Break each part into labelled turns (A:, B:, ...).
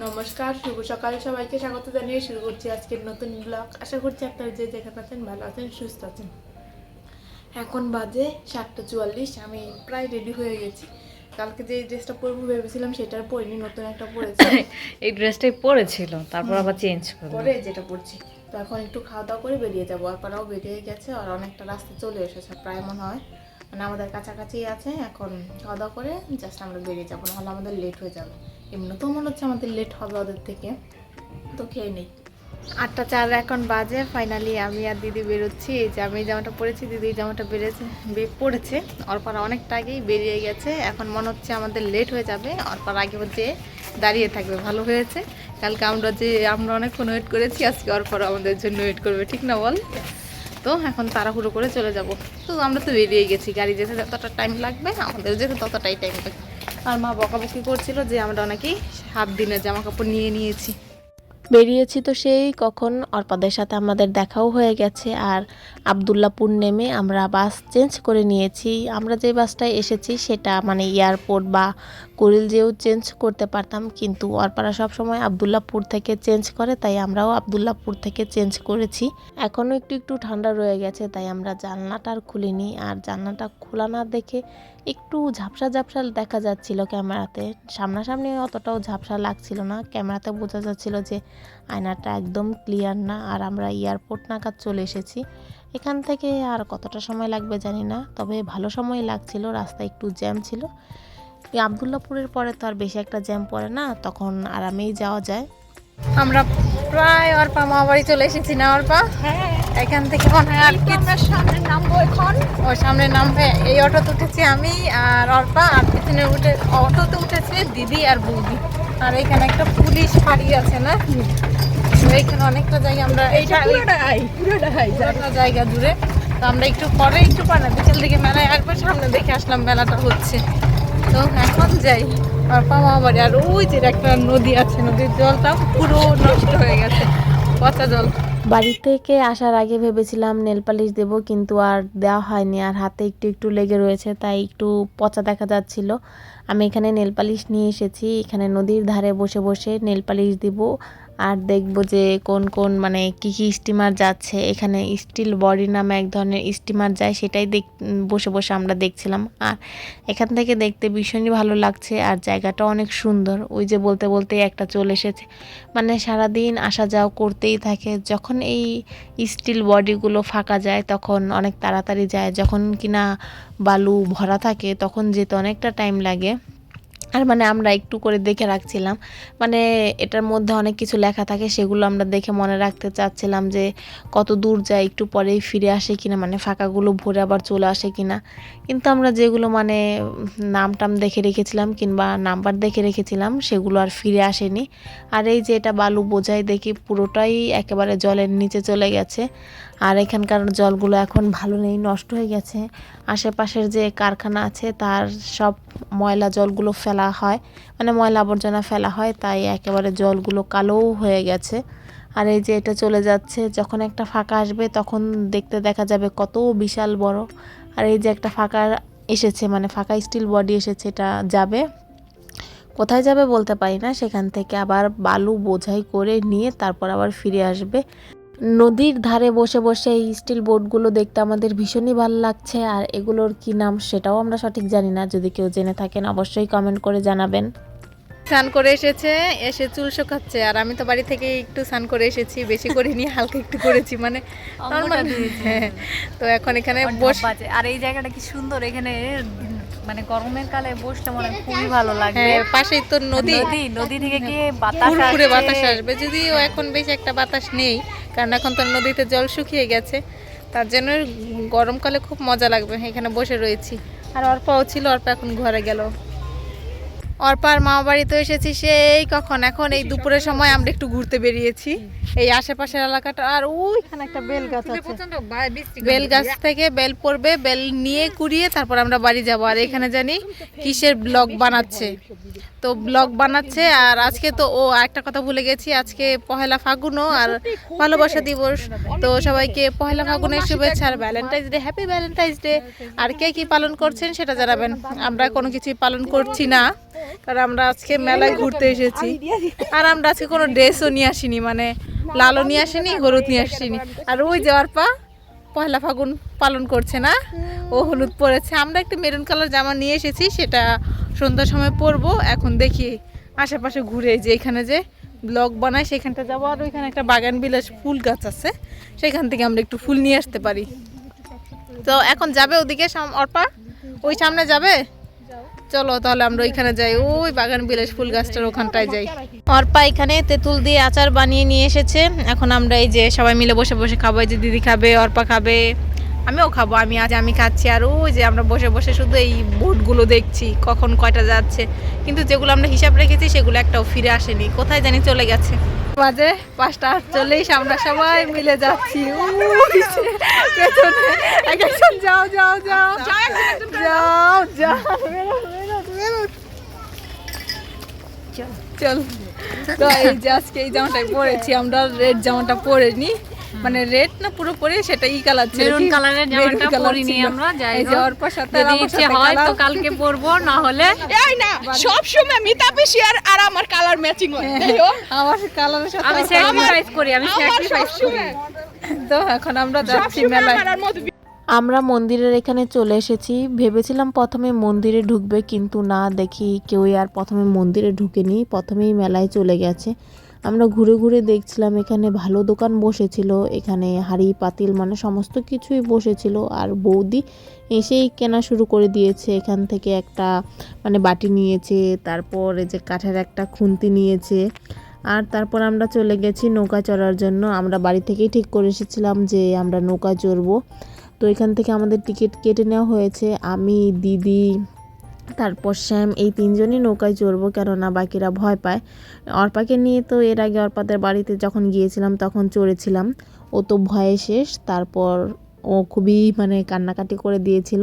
A: নমস্কার, শুভ সকাল সবাইকে স্বাগত জানিয়ে শুরু করছি আজকের নতুন ব্লগ। আশা করছি আপনারা যে যেখানে আছেন ভালো আছেন, সুস্থ আছেন। এখন বাজে 7:44। আমি প্রায় রেডি হয়ে গেছি। কালকে যে ড্রেসটা পরবো ভেবেছিলাম সেটার পরিনি, নতুন একটা পরেছি।
B: এই ড্রেসটাই পরেছিল, তারপর আবার চেঞ্জ
A: করে যেটা পরছি। তো এখন একটু খাওয়া দাওয়া করে বেরিয়ে যাবো। আর পাড়াও বেরিয়ে গেছে আর অনেকটা রাস্তা চলে এসেছে, প্রায় মনে হয় মানে আমাদের কাছাকাছি আছে। এখন খাওয়া দাওয়া করে জাস্ট আমরা বেরিয়ে যাবো, নাহলে আমাদের লেট হয়ে যাবে। এমনি তো মনে হচ্ছে আমাদের লেট হবে ওদের থেকে, তো খেয়ে নেই। 8:04 এখন বাজে। ফাইনালি আমি আর দিদি বেরোচ্ছি। এই যে আমি জামাটা পরেছি, দিদি জামাটা পড়েছে। অর্পার অনেকটা আগেই বেরিয়ে গেছে। এখন মনে হচ্ছে আমাদের লেট হয়ে যাবে। অর্পার আগে যে দাঁড়িয়ে থাকবে, ভালো হয়েছে। কালকে আমরা অনেকক্ষণ ওয়েট করেছি, আজকে অর্পার আমাদের জন্য ওয়েট করবে, ঠিক না বল? তো এখন তাড়াহুড়ো করে চলে যাব। তো আমরা তো বেরিয়ে গেছি, গাড়ি যেতে যতটা টাইম লাগবে আমাদের যেতে ততটাই টাইম লাগবে। আর মা বকাবকি করছিল যে আমরা নাকি 7 দিনের জামা কাপড় নিয়ে নিয়েছি। বেরিয়েছি তো সেই কখন, অর্পাদের সাথে আমাদের দেখাও হয়ে গেছে। আর আবদুল্লাপুর নেমে আমরা বাস চেঞ্জ করে নিয়েছি। আমরা যে বাসটায় এসেছি সেটা মানে এয়ারপোর্ট বা কুড়িল যেও চেঞ্জ করতে পারতাম, কিন্তু অর্পারা সবসময় আবদুল্লাপুর থেকে চেঞ্জ করে, তাই আমরাও আবদুল্লাপুর থেকে চেঞ্জ করেছি। এখনও একটু একটু ঠান্ডা রয়ে গেছে, তাই আমরা জানলাটা আর খুলিনি। আর জানলাটা খোলা না দেখে একটু ঝাপসা ঝাপসা দেখা যাচ্ছিল ক্যামেরাতে। সামনাসামনি অতটাও ঝাপসা লাগছিল না, ক্যামেরাতে বোঝা যাচ্ছিল যে আয়নাটা একদম ক্লিয়ার না। আর আমরা এয়ারপোর্ট নাগাদ চলে এসেছি। এখান থেকে আর কতটা সময় লাগবে জানি না, তবে ভালো সময় লাগছিল। রাস্তায় একটু জ্যাম ছিল। এই আবদুল্লাপুরের পরে তো আর বেশি একটা জ্যাম পড়ে না, তখন আরামেই যাওয়া যায়। আমরা প্রায় অর্পা মা বাড়ি চলে এসেছি না অর্পা? এখান থেকে মনে হয় আর সামনে নামবো। এখন ও সামনে নামবে। এই অটোতে উঠেছি আমি আর অর্পা, আর পিছনে অটোতে উঠেছে দিদি আর বৌদি। আর এখানে একটা পুলিশ ফাঁড়ি আছে না, এইখানে অনেকটা জায়গা আমরা পুরোটা জায়গা জুড়ে। তো আমরা একটু পরে না বিকেল দিকে মেলায় আসবো, সামনে দেখে আসলাম মেলাটা হচ্ছে। তো এখন যাই অর্পা মা বাড়ি। আর ওই যে একটা নদী আছে, নদীর জলটা পুরো নষ্ট হয়ে গেছে, পচা জল। বাড়ি থেকে আসার আগে ভেবেছিলাম নেল পালিশ দেবো, কিন্তু আর দেওয়া হয়নি। আর হাতে একটু একটু লেগে রয়েছে, তাই একটু পচা দেখা যাচ্ছিল। আমি এখানে নেল পালিশ নিয়ে এসেছি। এখানে নদীর ধারে বসে বসে নেল পালিশ দিব আর দেখবো যে কোন কোন মানে কি কি স্টিমার যাচ্ছে। এখানে স্টিল বডি নামে এক ধরনের স্টিমার যায়, সেটাই বসে বসে আমরা দেখছিলাম। আর এখান থেকে দেখতে ভীষণই ভালো লাগছে, আর জায়গাটা অনেক সুন্দর। ওই যে বলতে বলতে একটা চলে এসেছে, মানে সারাদিন আসা যাওয়া করতেই থাকে। যখন এই স্টিল বডিগুলো ফাঁকা যায় তখন অনেক তাড়াতাড়ি যায়, যখন কিনা বালু ভরা থাকে তখন যেতে অনেকটা টাইম লাগে। আর মানে আমরা একটু করে দেখে রাখছিলাম, মানে এটার মধ্যে অনেক কিছু লেখা থাকে, সেগুলো আমরা দেখে মনে রাখতে চাচ্ছিলাম যে কত দূর যায়, একটু পরেই ফিরে আসে কিনা, মানে ফাঁকাগুলো ভরে আবার চলে আসে কিনা। কিন্তু আমরা যেগুলো মানে নাম দেখে রেখেছিলাম কিংবা নাম্বার দেখে রেখেছিলাম সেগুলো আর ফিরে আসেনি। আর এই যে এটা বালু বোঝাই দেখি পুরোটাই একেবারে জলের নিচে চলে গেছে। আর এখানকার জলগুলো এখন ভালো নেই, নষ্ট হয়ে গেছে। আশেপাশের যে কারখানা আছে তার সব ময়লা জলগুলো ফেলা হয়, মানে ময়লা আবর্জনা ফেলা হয়, তাই একেবারে জলগুলো কালোও হয়ে গেছে। আর এই যে এটা চলে যাচ্ছে, যখন একটা ফাঁকা আসবে তখন দেখতে দেখা যাবে কত বিশাল বড়। আর এই যে একটা ফাঁকা এসেছে, মানে ফাঁকা স্টিল বডি এসেছে, এটা যাবে কোথায় যাবে বলতে পারি না। সেখান থেকে আবার বালু বোঝাই করে নিয়ে তারপর আবার ফিরে আসবে। নদীর ধারে বসে বসে এই স্টিল বোটগুলো দেখতে আমাদের ভীষণই ভালো লাগছে। আর এগুলোর কি নাম সেটাও আমরা সঠিক জানি না, যদি কেউ জেনে থাকেন অবশ্যই কমেন্ট করে জানাবেন। স্নান করে এসে চুল শুকাচ্ছে। আর আমি তো বাড়ি থেকে একটু স্নান করে এসেছি, বেশি করে নিয়ে হালকা একটু করেছি, মানে হ্যাঁ। তো এখন এখানে বসে,
B: আর এই জায়গাটা কি সুন্দর, এখানে মানে গরমের কালে বসলে মনে খুবই ভালো লাগে।
A: পাশেই তো নদী
B: থেকে গিয়ে বাতাস
A: আসবে, যদিও এখন বেশি একটা বাতাস নেই, কারণ এখন তো নদীতে জল শুকিয়ে গেছে। তার জন্য গরমকালে খুব মজা লাগবে। এখানে বসে রয়েছি। আর অর্পাও ছিল, অর্পা এখন ঘরে গেল। অর্পার মামা বাড়িতে এসেছি সেই কখন, এখন এই দুপুরের সময় আমরা একটু ঘুরতে বেরিয়েছি এই আশেপাশের এলাকাটা। আর ওইখানে একটা বেল গাছ আছে, বেল গাছ থেকে বেল পড়বে, বেল নিয়ে কুড়িয়ে তারপর আমরা বাড়ি যাব। আর এখানে জানি কিসের ব্লগ বানাচ্ছে, তো ব্লগ বানাচ্ছে। আর আজকে তো একটা কথা ভুলে গেছি, আজকে পহেলা ফাগুনও আর ভালোবাসা দিবস। তো সবাইকে পহেলা ফাগুনের শুভেচ্ছা আর Valentine's Day, happy Valentine's Day. আর কে কি পালন করছেন সেটা জানাবেন। আমরা কোনো কিছুই পালন করছি না, কারণ আমরা আজকে মেলায় ঘুরতে এসেছি। আর আমরা আজকে কোনো ড্রেসও নিয়ে আসিনি, মানে লালও নিয়ে আসিনি, হলুদ নিয়ে আসিনি। আর ওই যাওয়ার পা পয়লা ফাগুন পালন করছে না, ও হলুদ পরেছে। আমরা একটা মেরুন কালার জামা নিয়ে এসেছি, সেটা সন্ধ্যার সময় পরবো। এখন দেখি আশেপাশে ঘুরে, যে এখানে যে ব্লগ বানায় সেখানটা যাবো। আর ওইখানে একটা বাগান বিলাস ফুল গাছ আছে, সেখান থেকে আমরা একটু ফুল নিয়ে আসতে পারি। তো এখন যাবে ওদিকে অর্পা, ওই সামনে যাবে। চলো তাহলে আমরা ওইখানে যাই, ওই বাগান বিলাস ফুল গাছটার ওখানটায় যাই। অর্পা এখানে তেঁতুল দিয়ে আচার বানিয়ে নিয়ে এসেছে। এখন আমরা এই যে সবাই মিলে বসে বসে খাবো। এই যে দিদি খাবে, অর্পা খাবে, আমিও খাবো। আমি খাচ্ছি। আর ওই যে আমরা বসে বসে শুধু এই বোটগুলো দেখছি, কখন কয়টা যাচ্ছে। কিন্তু যেগুলো আমরা হিসাব রেখেছি সেগুলো একটাও ফিরে আসেনি, কোথায় জানি চলে গেছে। বাজে 5:48, আমরা সবাই মিলে যাচ্ছি। যাও যাও যাও যাও যাও, চল। তো এই যে আজকে এই জামাটা পরেছি আমরা, রেড জামাটা পরেনি, মানে রেড না পুরো পরে, সেটা ই কালার ছিল,
B: মেরুন কালারের জামাটা পরিনি আমরা। যাই হোক,
A: অর্পার সাথে
B: যদি ইচ্ছে হয় তো কালকে পরবো, না হলে
C: এই না সব সময় মিতা বেশি আর আমার কালার ম্যাচিং হয়।
A: আমার কালারের সাথে
B: আমি স্যাক্রিফাইস করি, আমি স্যাক্রিফাইস করি।
A: তো এখন আমরা যাচ্ছি মেলায়।
D: আমরা মন্দিরের এখানে চলে এসেছি। ভেবেছিলাম প্রথমে মন্দিরে ঢুকবে, কিন্তু না, দেখি কেউই আর প্রথমে মন্দিরে ঢুকেনি, প্রথমেই মেলায় চলে গেছে। আমরা ঘুরে ঘুরে দেখছিলাম, এখানে ভালো দোকান বসেছিল, এখানে হাঁড়ি পাতিল মানে সমস্ত কিছুই বসেছিল। আর বৌদি এসেই কেনা শুরু করে দিয়েছে। এখান থেকে একটা মানে বাটি নিয়েছে, তারপর এই যে কাঠের একটা খুন্তি নিয়েছে। আর তারপর আমরা চলে গেছি নৌকা চড়ার জন্য। আমরা বাড়ি থেকেই ঠিক করে এসেছিলাম যে আমরা নৌকা চড়বো। তো এখান থেকে আমাদের টিকিট কেটে নেওয়া হয়েছে। আমি, দিদি, তারপর শ্যাম, এই 3জনই নৌকায় চড়বো, কেননা বাকিরা ভয় পায়। অর্পাকে নিয়ে তো এর আগে অর্পাদের বাড়িতে যখন গিয়েছিলাম তখন চড়েছিলাম, ও তো ভয়ে শেষ। তারপর ও খুবই মানে কান্নাকাটি করে দিয়েছিল।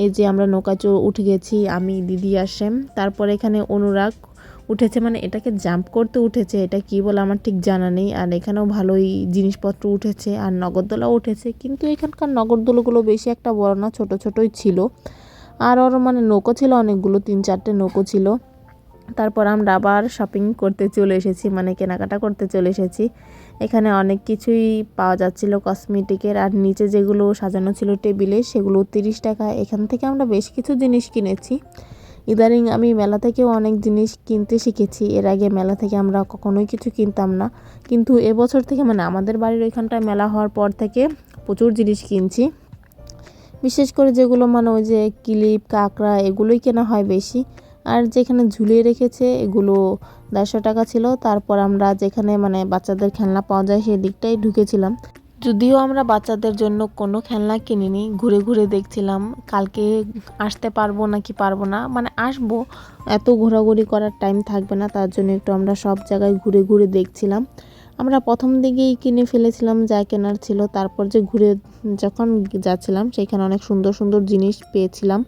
D: এই যে আমরা নৌকা উঠে গেছি, আমি, দিদি আর শ্যাম। তারপর এখানে অনুরাগ উঠেছে, মানে এটাকে জাম্প করতে উঠেছে, এটা কি বলে আমার ঠিক জানা নেই। আর এখানেও ভালোই জিনিসপত্র উঠেছে, আর নগরদোলাও উঠেছে, কিন্তু এখানকার নগরদোলাগুলো বেশি একটা বড় না, ছোট ছোটই ছিল। আর ওর মানে নৌকো ছিল অনেকগুলো, 3-4টে নৌকো ছিল। তারপর আমরা আবার শপিং করতে চলে এসেছি, মানে কেনাকাটা করতে চলে এসেছি। এখানে অনেক কিছুই পাওয়া যাচ্ছিল কসমেটিকের। আর নিচে যেগুলো সাজানো ছিল টেবিলে সেগুলো 30 টাকা। এখান থেকে আমরা বেশ কিছু জিনিস কিনেছি। ইদানিং আমি মেলা থেকেও অনেক জিনিস কিনতে শিখেছি। এর আগে মেলা থেকে আমরা কখনোই কিছু কিনতাম না, কিন্তু এবছর থেকে মানে আমাদের বাড়ির ওইখানটায় মেলা হওয়ার পর থেকে প্রচুর জিনিস কিনছি। বিশেষ করে যেগুলো মানে ওই যে ক্লিপ, কাঁকড়া, এগুলোই কেনা হয় বেশি। আর যেখানে ঝুলিয়ে রেখেছে এগুলো 150 টাকা ছিল। তারপর আমরা যেখানে মানে বাচ্চাদের খেলনা পাওয়া যায় সেই দিকটাই ঢুকেছিলাম। যদিও আমরা বাচ্চাদের জন্য কোনো খেলনা কিনিনি, ঘুরে ঘুরে দেখছিলাম কালকে আসতে পারবো নাকি পারবো না, মানে আসবো, এত ঘোরাঘুরি করার টাইম থাকবে না, তার জন্য একটু আমরা সব জায়গায় ঘুরে ঘুরে দেখছিলাম। আমরা প্রথম দিকেই কিনে ফেলেছিলাম যা কেনার ছিল। তারপর যে ঘুরে যখন যাচ্ছিলাম সেখানে অনেক সুন্দর সুন্দর জিনিস পেয়েছিলাম।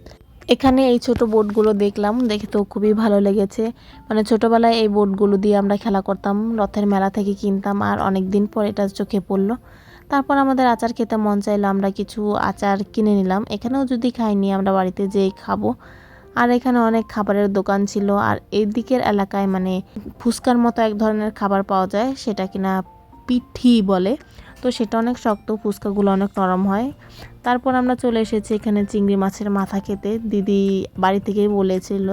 D: এখানে এই ছোট বোটগুলো দেখলাম, দেখে তো খুবই ভালো লেগেছে। মানে ছোটোবেলায় এই বোটগুলো দিয়ে আমরা খেলা করতাম, রথের মেলা থেকে কিনতাম, আর অনেক দিন পর এটা চোখে পড়লো। তারপর আমাদের আচার খেতে মন চাইলো, আমরা কিছু আচার কিনে নিলাম। এখানেও যদি খাইনি আমরা বাড়িতে যেয়ে খাবো। আর এখানে অনেক খাবারের দোকান ছিল। আর এই দিকের এলাকায় মানে ফুচকার মতো এক ধরনের খাবার পাওয়া যায়, সেটা কিনা পিঠি বলে। তো সেটা অনেক শক্ত, ফুচকাগুলো অনেক নরম হয়। তারপর আমরা চলে এসেছি এখানে চিংড়ি মাছের মাথা খেতে। দিদি বাড়ি থেকেই বলেছিল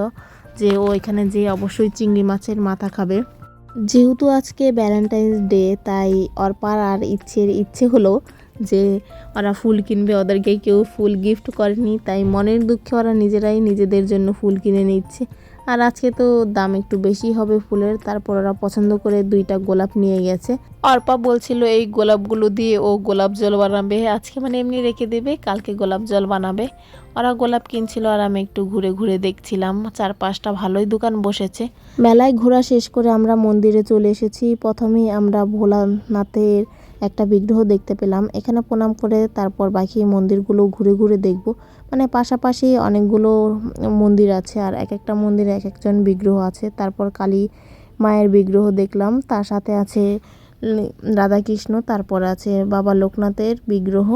D: যে ও এখানে যেয়ে অবশ্যই চিংড়ি মাছের মাথা খাবে। যেহেতু আজকে ভ্যালেন্টাইন্স ডে, তাই অর্পার আর ইচ্ছে হলো যে ওরা ফুল কিনবে, ওদেরকে কেউ ফুল গিফট করেনি, তাই মনের দুঃখে ওরা নিজেরাই নিজেদের জন্য ফুল কিনে নিচ্ছে। আর আজকে তো দাম একটু বেশি হবে ফুলের, তারপর ওরা পছন্দ করে 2টা গোলাপ নিয়ে গেছে। অর্পা বলছিল এই গোলাপগুলো দিয়ে ও গোলাপ জল বানাবে, আজকে মানে এমনি রেখে দেবে, কালকে গোলাপ জল বানাবে। ওরা গোলাপ কিনছিল আর আমি একটু ঘুরে ঘুরে দেখছিলাম। 4-5টা ভালোই দোকান বসেছে। মেলায় ঘোরা শেষ করে আমরা মন্দিরে চলে এসেছি। প্রথমেই আমরা ভোলানাথের একটা বিগ্রহ দেখতে পেলাম, এখানে প্রণাম করে তারপর বাকি মন্দিরগুলো ঘুরে ঘুরে দেখব। মানে পাশাপাশি অনেকগুলো মন্দির আছে, আর এক একটা মন্দিরে এক একজন বিগ্রহ আছে। তারপর কালী মায়ের বিগ্রহ দেখলাম, তার সাথে আছে রাধাকৃষ্ণ, তারপর আছে বাবা লোকনাথের বিগ্রহ।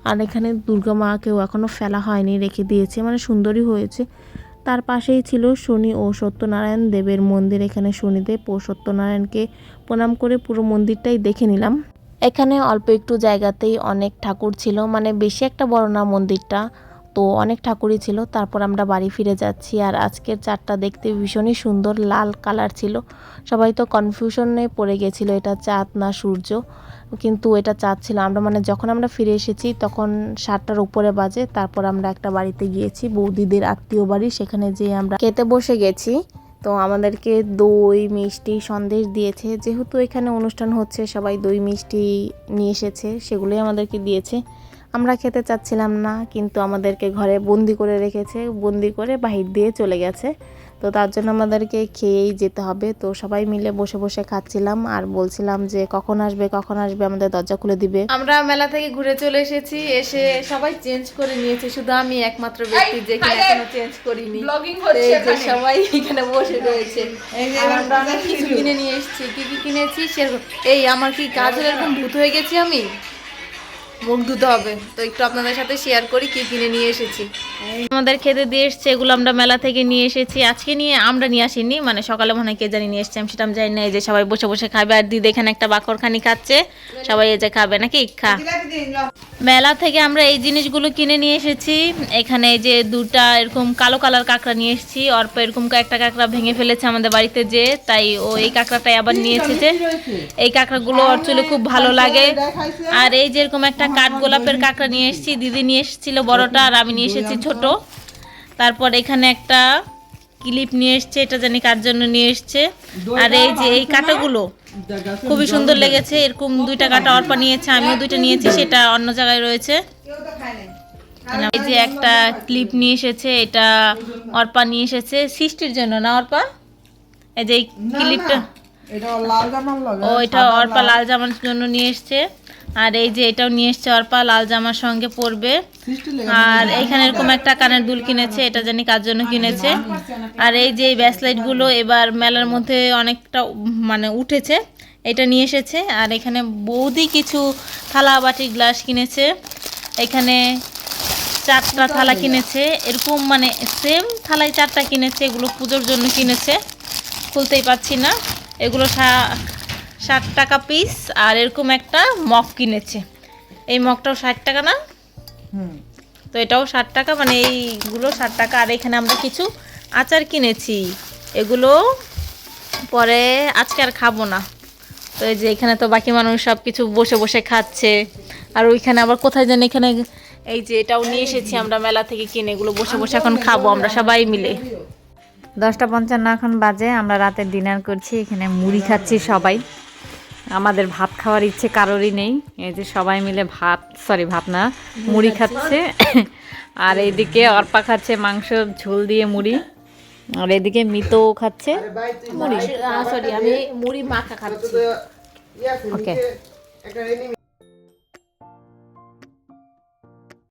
D: আর এখানে দুর্গা মাকেও এখনও ফেলা হয়নি, রেখে দিয়েছে, মানে সুন্দরই হয়েছে। তার পাশেই ছিল শনি ও সত্যনারায়ণ দেবের মন্দির। এখানে শনিদেব ও সত্যনারায়ণকে প্রণাম করে পুরো মন্দিরটাই দেখে নিলাম। এখানে অল্প একটু জায়গাতেই অনেক ঠাকুর ছিল, মানে বেশি একটা বড় না মন্দিরটা, তো অনেক ঠাকুরই ছিল। তারপর আমরা বাড়ি ফিরে যাচ্ছি। আর আজকের চাঁদটা দেখতে ভীষণই সুন্দর, লাল কালার ছিল। সবাই তো কনফিউশনে পড়ে গেছিলো এটা চাঁদ না সূর্য, কিন্তু এটা চাঁদ ছিল। আমরা মানে যখন আমরা ফিরে এসেছি তখন 7টার উপরে বাজে। তারপর আমরা একটা বাড়িতে গিয়েছি, বৌদিদের আত্মীয় বাড়ি, সেখানে যেয়ে আমরা খেতে বসে গেছি। তো আমাদেরকে দই মিষ্টি সন্দেশ দিয়েছে, যেহেতু এখানে অনুষ্ঠান হচ্ছে সবাই দই মিষ্টি নিয়ে এসেছে, সেগুলোই আমাদেরকে দিয়েছে। আমরা খেতে চাচ্ছিলাম না, কিন্তু আমাদেরকে ঘরে বন্দি করে রেখেছে, বন্দি করে বাহির দিয়ে চলে গেছে। তো তার জন্য আমাদেরকে খেয়েই যেতে হবে। তো সবাই মিলে বসে বসে খাচ্ছিলাম আর বলছিলাম যে কখন আসবে আমাদের দরজা খুলে দিবে।
A: আমরা মেলা থেকে ঘুরে চলে এসেছি, এসে সবাই চেঞ্জ করে নিয়েছে, শুধু আমি একমাত্র ব্যক্তি যে এখনো চেঞ্জ করিনি। এই যে সবাই এখানে বসে রয়েছে। আমরা অনেক কিছু কিনে নিয়ে এসেছি। কি কি কিনেছি সেরকম। এই আমার কি কাজের এরকম ভূত হয়ে গেছি আমি, মুখ ধুতে হবে, তো একটু আপনাদের সাথে শেয়ার করি কি কিনে নিয়ে এসেছি। আমাদের খেতে দিয়ে এসছে, এগুলো আমরা মেলা থেকে নিয়ে এসেছি। আজকে আমরা নিয়ে আসিনি, মানে সকালে মনে হয় কে জানি নিয়ে এসছে, আমি সেটা জানি না। এই যে সবাই বসে বসে খাবে, আর দিদি এখানে একটা বাকরখানি খাচ্ছে, সবাই এই যে খাবে নাকি খা। মেলা থেকে আমরা এই জিনিসগুলো কিনে নিয়ে এসেছি। এখানে এই যে দুটা এরকম কালো কালার কাঁকড়া নিয়ে এসেছি। অল্প এরকম একটা কাঁকড়া ভেঙে ফেলেছে আমাদের বাড়িতে, যে তাই ও এই কাঁকড়াটাই আবার নিয়েছে। যে এই কাঁকড়াগুলো ওর চুলে খুব ভালো লাগে। আর এই যে এরকম একটা কাঠগোলাপের কাঁকড়া নিয়ে এসেছি, দিদি নিয়ে এসেছিল বড়টা, আর আমি নিয়ে এসেছি ছোট। তারপর এখানে একটা ক্লিপ নিয়ে এসছে, এটা জানি কার জন্য নিয়ে এসছে। আর এই যে এই কাঁটাগুলো খুবই সুন্দর লেগেছে, এরকম দুইটা কাঁটা অর্পা নিয়েছে, আমিও দুইটা নিয়েছি, সেটা অন্য জায়গায় রয়েছে। এই যে একটা ক্লিপ নিয়ে এসেছে, এটা অর্পা নিয়ে এসেছে সৃষ্টির জন্য না অর্পা। এই যে এই ক্লিপটা ও এটা অর্পা লাল জামার জন্য নিয়ে এসছে। আর এই যে এটাও নিয়ে এসছে অর্পা, লাল জামার সঙ্গে পরবে। আর এইখানে এরকম একটা কানের দুল কিনেছে, এটা জানি কার জন্য কিনেছে। আর এই যে ব্যাসলাইট গুলো এবার মেলার মধ্যে অনেকটা মানে উঠেছে, এটা নিয়ে এসেছে। আর এখানে বৌদি কিছু থালা বাটি গ্লাস কিনেছে। এখানে 4টা থালা কিনেছে, এরকম মানে সেম থালায় 4টা কিনেছে। এগুলো পুজোর জন্য কিনেছে, খুলতেই পাচ্ছি না। এগুলো 60 টাকা পিস। আর এরকম একটা মগ কিনেছে, এই মগটাও 60 টাকা না, তো এটাও 60 টাকা, মানে এইগুলো 60 টাকা। আর এখানে আমরা কিছু আচার কিনেছি, এগুলো পরে আজকে আর খাবো না। তো এই যে এখানে তো বাকি মানুষ সব কিছু বসে বসে খাচ্ছে। আর ওইখানে আবার কোথায় জানি এখানে এই যে এটাও নিয়ে এসেছি আমরা মেলা থেকে কিনে, এগুলো বসে বসে এখন খাবো আমরা সবাই মিলে।
B: 10:55 এখন বাজে, আমরা রাতের ডিনার করছি। এখানে মুড়ি খাচ্ছি সবাই, আমাদের ভাত খাওয়ার ইচ্ছে কারোরই নেই। এই যে সবাই মিলে ভাত না মুড়ি খাচ্ছে। আর এইদিকে অর্পা খাচ্ছে মাংস ঝোল দিয়ে মুড়ি, আর এদিকে মিতো খাচ্ছে মুড়ি।
A: সরি, আমি মুড়ি মাখা খাচ্ছি।
B: ওকে।